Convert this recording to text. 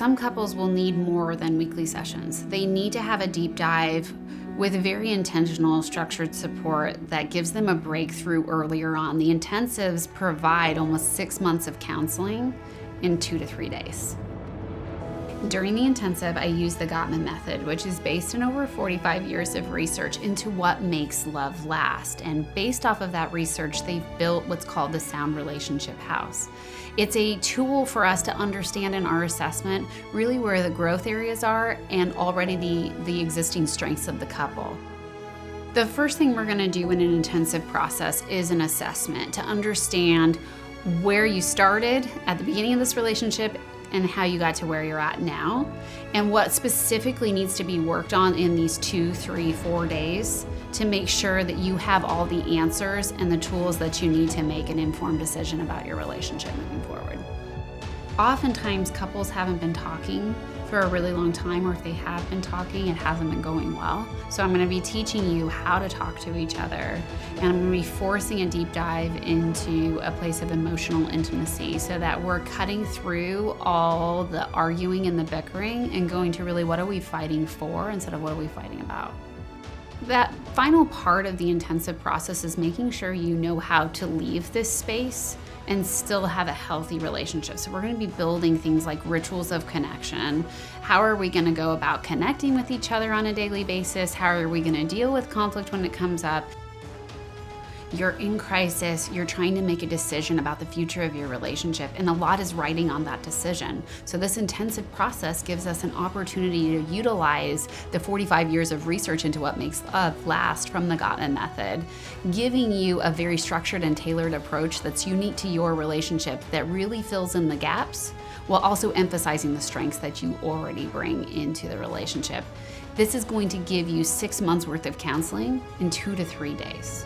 some couples will need more than weekly sessions. They need to have a deep dive with very intentional, structured support that gives them a breakthrough earlier on. The intensives provide almost 6 months of counseling in 2 to 3 days. During the intensive, I use the Gottman method, which is based on over 45 years of research into what makes love last. And based off of that research, they've built what's called the Sound Relationship House. It's a tool for us to understand in our assessment really where the growth areas are and already the existing strengths of the couple. The first thing we're going to do in an intensive process is an assessment to understand where you started at the beginning of this relationship and how you got to where you're at now, and what specifically needs to be worked on in these 2, 3, 4 days to make sure that you have all the answers and the tools that you need to make an informed decision about your relationship moving forward. Oftentimes, couples haven't been talking for a really long time, or if they have been talking, it hasn't been going well. So I'm going to be teaching you how to talk to each other, and I'm going to be forcing a deep dive into a place of emotional intimacy so that we're cutting through all the arguing and the bickering and going to really what are we fighting for instead of what are we fighting about. That final part of the intensive process is making sure you know how to leave this space and still have a healthy relationship. So we're going to be building things like rituals of connection. How are we going to go about connecting with each other on a daily basis? How are we going to deal with conflict when it comes up? You're in crisis, you're trying to make a decision about the future of your relationship, and a lot is riding on that decision. So this intensive process gives us an opportunity to utilize the 45 years of research into what makes love last from the Gottman method, giving you a very structured and tailored approach that's unique to your relationship that really fills in the gaps while also emphasizing the strengths that you already bring into the relationship. This is going to give you 6 months worth of counseling in 2 to 3 days.